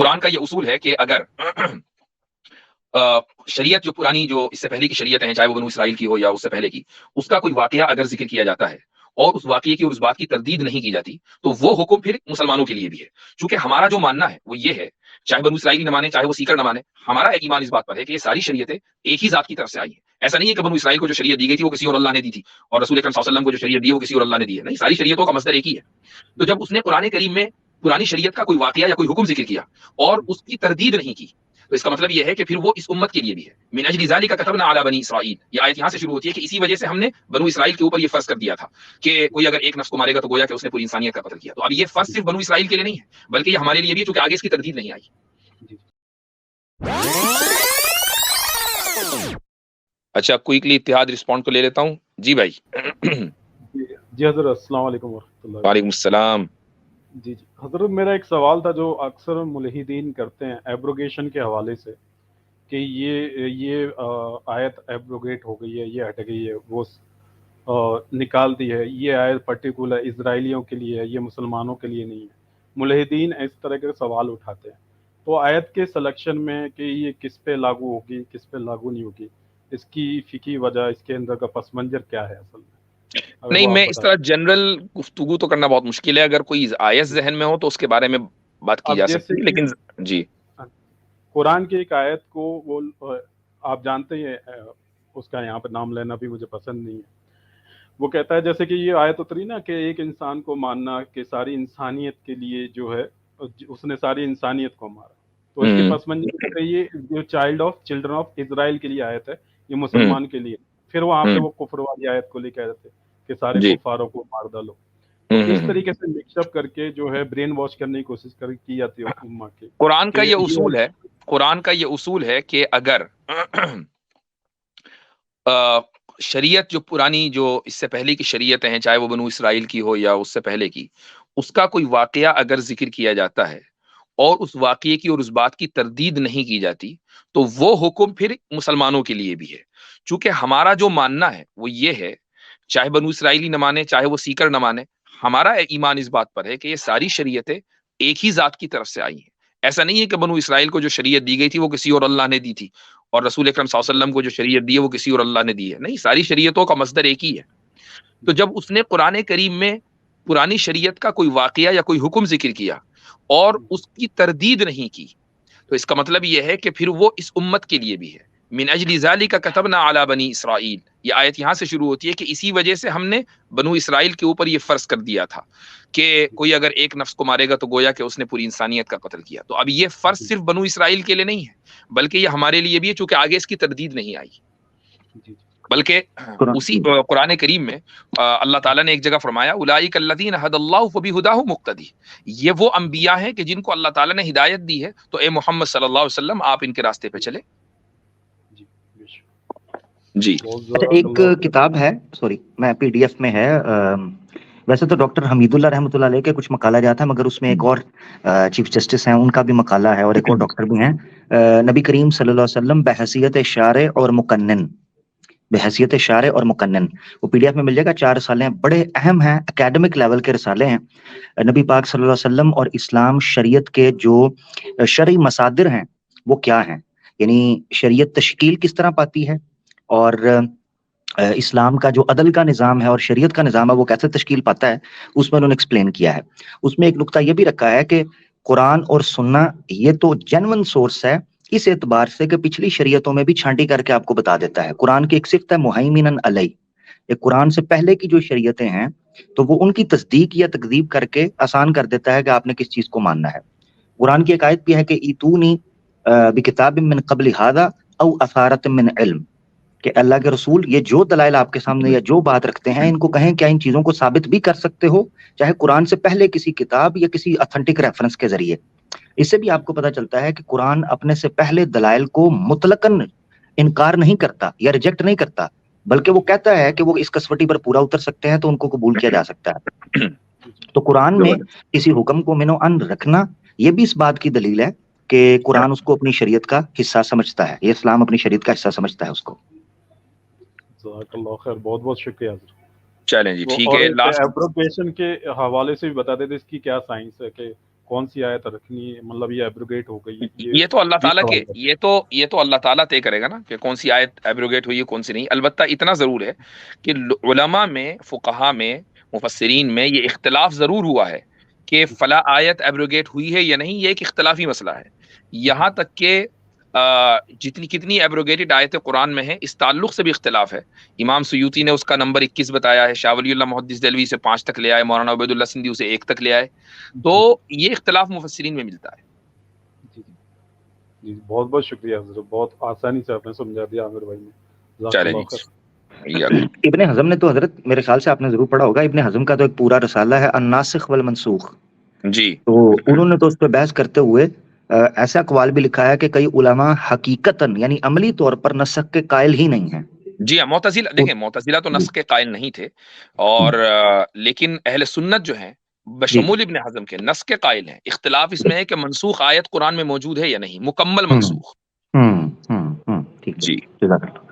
قرآن کا یہ اصول ہے کہ اگر شریعت جو پرانی جو اس سے پہلے کی شریعت ہیں، چاہے وہ بنو اسرائیل کی ہو یا اس سے پہلے کی، اس کا کوئی واقعہ اگر ذکر کیا جاتا ہے اور اس واقعے کی اور اس بات کی تردید نہیں کی جاتی، تو وہ حکم پھر مسلمانوں کے لیے بھی ہے. چونکہ ہمارا جو ماننا ہے وہ یہ ہے، چاہے بنو اسرائیل نہ مانے، چاہے وہ سیکر نہ مانے، ہمارا ایمان اس بات پر ہے کہ یہ ساری شریعتیں ایک ہی ذات کی طرف سے آئی ہیں. ایسا نہیں ہے کہ بنو اسرائیل کو جو شریعت دی گئی تھی وہ کسی اور اللہ نے دی تھی، اور رسول اکرم صلی اللہ علیہ وسلم کو جو شریعت دی ہے وہ کسی اور اللہ نے دی ہے. نہیں، ساری شریعتوں کا مصدر ایک ہی ہے. تو جب اس نے قرآن کریم میں پرانی شریعت کا کوئی واقعہ یا کوئی حکم ذکر کیا اور اس کی تردید نہیں کی، تو اس کا مطلب یہ ہے کہ پھر وہ اس امت کے لیے بھی ہے. من اجل ذالک کتبنا علی بنی اسرائیل، یہ آیت یہاں سے شروع ہوتی ہے کہ اسی وجہ سے ہم نے بنو اسرائیل کے اوپر یہ فرض کر دیا تھا کہ کوئی اگر ایک نفس کو مارے گا تو گویا کہ اس نے پوری انسانیت کا قتل کیا. تو اب یہ فرض صرف بنو اسرائیل کے لیے نہیں ہے، بلکہ یہ ہمارے لیے بھی ہے، چونکہ آگے اس کی تردید نہیں آئی. اچھا، کوئکلی اتحاد رسپونڈ کو لے لیتا ہوں. جی بھائی. جی حضرت السلام علیکم ورحمۃ اللہ. وعلیکم السلام. جی حضرت، میرا ایک سوال تھا جو اکثر ملحدین کرتے ہیں ایبروگیشن کے حوالے سے، کہ یہ آیت ایبروگیٹ ہو گئی ہے، یہ ہٹ گئی ہے، وہ نکال دی ہے، یہ آیت پرٹیکولر اسرائیلیوں کے لیے ہے، یہ مسلمانوں کے لیے نہیں ہے. ملحدین اس طرح کے سوال اٹھاتے ہیں. تو آیت کے سلیکشن میں کہ یہ کس پہ لاگو ہوگی، کس پہ لاگو نہیں ہوگی، اس کی فقہی وجہ، اس کے اندر کا پس منظر کیا ہے اصل میں؟ نہیں، میں اس طرح جنرل گفتگو تو کرنا بہت مشکل ہے. اگر کوئی آیت ذہن میں ہو تو اس کے بارے میں بات کی اب جا جیسے سکتی ہے، لیکن جی قرآن کی ایک آیت کو وہ آپ جانتے ہیں، اس کا یہاں پہ نام لینا بھی مجھے پسند نہیں ہے. وہ کہتا ہے جیسے کہ یہ آیت اتری نا کہ ایک انسان کو ماننا کہ ساری انسانیت کے لیے جو ہے، اس نے ساری انسانیت کو مارا. تو اس کے پس منظر یہ جو چلڈرن آف اسرائیل کے لیے آیت ہے، یہ مسلمان کے لیے. پھر وہاں پہ وہ کفر والی آیت کو لے کے آتے کہ سارے کفاروں کو مار ڈالو. تو اس طریقے سے مکس اپ کر کے جو ہے برین واش کرنے کی کوشش کی جاتی ہے امہ کی. قرآن کا یہ اصول ہے، قرآن کا یہ اصول ہے کہ اگر شریعت جو پرانی جو اس سے پہلے کی شریعتیں ہیں، چاہے وہ بنو اسرائیل کی ہو یا اس سے پہلے کی، اس کا کوئی واقعہ اگر ذکر کیا جاتا ہے اور اس واقعے کی اور اس بات کی تردید نہیں کی جاتی، تو وہ حکم پھر مسلمانوں کے لیے بھی ہے. چونکہ ہمارا جو ماننا ہے وہ یہ ہے، چاہے بنو اسرائیلی نہ مانے، چاہے وہ سیکر نہ مانے، ہمارا ایمان اس بات پر ہے کہ یہ ساری شریعتیں ایک ہی ذات کی طرف سے آئی ہیں. ایسا نہیں ہے کہ بنو اسرائیل کو جو شریعت دی گئی تھی وہ کسی اور اللہ نے دی تھی، اور رسول اکرم صلی اللہ علیہ وسلم کو جو شریعت دی ہے وہ کسی اور اللہ نے دی ہے. نہیں، ساری شریعتوں کا مصدر ایک ہی ہے. تو جب اس نے قرآن کریم میں پرانی شریعت کا کوئی واقعہ یا کوئی حکم ذکر کیا اور اس کی تردید نہیں کی، تو اس کا مطلب یہ ہے کہ پھر وہ اس امت کے لیے بھی ہے. من اجل ذالک کتبنا علی بنی اسرائیل، یہ آیت یہاں سے شروع ہوتی ہے کہ اسی وجہ سے ہم نے بنو اسرائیل کے اوپر یہ فرض کر دیا تھا کہ کوئی اگر ایک نفس کو مارے گا تو گویا کہ اس نے پوری انسانیت کا قتل کیا. تو اب یہ فرض صرف بنو اسرائیل کے لیے نہیں ہے، بلکہ یہ ہمارے لیے بھی ہے، چونکہ آگے اس کی تردید نہیں آئی. بلکہ اسی قرآن کریم میں اللہ تعالیٰ نے ایک جگہ فرمایا اولئک الذین ھدی اللہ فبہداہ مقتدی، یہ وہ انبیاء ہیں کہ جن کو اللہ تعالیٰ نے ہدایت دی ہے، تو اے محمد صلی اللہ علیہ وسلم آپ ان کے راستے پہ چلے. جی اچھا، ایک کتاب ہے، سوری میں پی ڈی ایف میں ہے، ویسے تو ڈاکٹر حمید اللہ رحمۃ اللہ علیہ کے کچھ مقالہ جاتا ہے، مگر اس میں ایک اور چیف جسٹس ہیں ان کا بھی مقالہ ہے، اور ایک اور ڈاکٹر بھی ہیں، نبی کریم صلی اللہ علیہ وسلم بحیثیت شارع اور مقنن، بحیثیت شارع اور مقنن. وہ پی ڈی ایف میں مل جائے گا، 4 رسالے ہیں، بڑے اہم ہیں، اکیڈمک لیول کے رسالے ہیں. نبی پاک صلی اللہ علیہ وسلم اور اسلام شریعت کے جو شرعی مصادر ہیں وہ کیا ہیں، یعنی شریعت تشکیل کس طرح پاتی ہے، اور اسلام کا جو عدل کا نظام ہے اور شریعت کا نظام ہے وہ کیسے تشکیل پاتا ہے، اس میں انہوں نے ایکسپلین کیا ہے. اس میں ایک نقطہ یہ بھی رکھا ہے کہ قرآن اور سننا یہ تو جینون سورس ہے اس اعتبار سے کہ پچھلی شریعتوں میں بھی چھانٹی کر کے آپ کو بتا دیتا ہے. قرآن کی ایک صفت ہے مہیمنن علی، یہ قرآن سے پہلے کی جو شریعتیں ہیں تو وہ ان کی تصدیق یا تکذیب کر کے آسان کر دیتا ہے کہ آپ نے کس چیز کو ماننا ہے. قرآن کی ایک آیت بھی ہے کہ ایتونی بکتاب من قبل ھذا او اثارۃ من علم، کہ اللہ کے رسول یہ جو دلائل آپ کے سامنے یا جو بات رکھتے ہیں ان کو کہیں کیا ان چیزوں کو ثابت بھی کر سکتے ہو، چاہے قرآن سے پہلے کسی کتاب یا کسی اتھینٹک ریفرنس کے ذریعے. اس سے بھی آپ کو پتہ چلتا ہے کہ قرآن اپنے سے پہلے دلائل کو مطلقاً انکار نہیں کرتا یا ریجیکٹ نہیں کرتا، بلکہ وہ کہتا ہے کہ وہ اس کسوٹی پر پورا اتر سکتے ہیں تو ان کو قبول کیا جا سکتا ہے. تو قرآن میں کسی حکم کو منو ان رکھنا یہ بھی اس بات کی دلیل ہے کہ قرآن اس کو اپنی شریعت کا حصہ سمجھتا ہے، یہ اسلام اپنی شریعت کا حصہ سمجھتا ہے اس کو. جزاک اللہ خیر، بہت بہت شکریہ حضرت. چلیں جی ٹھیک اور ہے. ایبروگیشن کے حوالے سے بھی بتا دیتے اس کی کیا سائنس ہے، کہ کون سی آیت رکھنی ہے، مطلب یہ ایبروگیٹ ہو گئی، یہ تو اللہ تعالیٰ کے سوال ہے۔ یہ تو اللہ تعالیٰ طے کرے گا نا کہ کون سی آیت ایبروگیٹ ہوئی ہے کون سی نہیں. البتہ اتنا ضرور ہے کہ علماء میں، فقہا میں، مفسرین میں یہ اختلاف ضرور ہوا ہے کہ فلاں آیت ایبروگیٹ ہوئی ہے یا نہیں. یہ ایک اختلافی مسئلہ ہے. یہاں تک کہ کتنی ایبروگیٹڈ آیتیں قرآن میں ہیں اس تعلق سے بھی اختلاف ہے. امام سیوطی نے اس کا نمبر 21 بتایا ہے، شاہ ولی اللہ محدث دہلوی سے 5 تک لے آئے، مولانا عبید اللہ سندھی اسے 1 تک لے آئے. تو یہ اختلاف مفسرین میں ملتا ہے. جی بہت بہت شکریہ حضرت، بہت آسانی سے آپ نے سمجھا دیا عامر بھائی نے. چلیں جی. ابن حزم نے تو حضرت میرے خیال سے آپ نے ضرور پڑھا ہوگا، ابن حزم کا تو ایک پورا رسالہ ہے الناسخ والمنسوخ. جی تو انہوں نے تو اس پہ بحث کرتے ہوئے ایسا اقوال بھی لکھا ہے کہ کئی علماء حقیقتاً یعنی عملی طور پر نسخ کے قائل ہی نہیں ہیں. جی ہاں، معتزلہ دیکھیں، معتزلہ تو نسخ کے قائل نہیں تھے، اور لیکن اہل سنت جو ہیں بشمول ابن حزم کے نسخ کے قائل ہیں. اختلاف اس میں ہے کہ منسوخ آیت قرآن میں موجود ہے یا نہیں، مکمل منسوخ. ٹھیک ہے جی جزاک اللہ.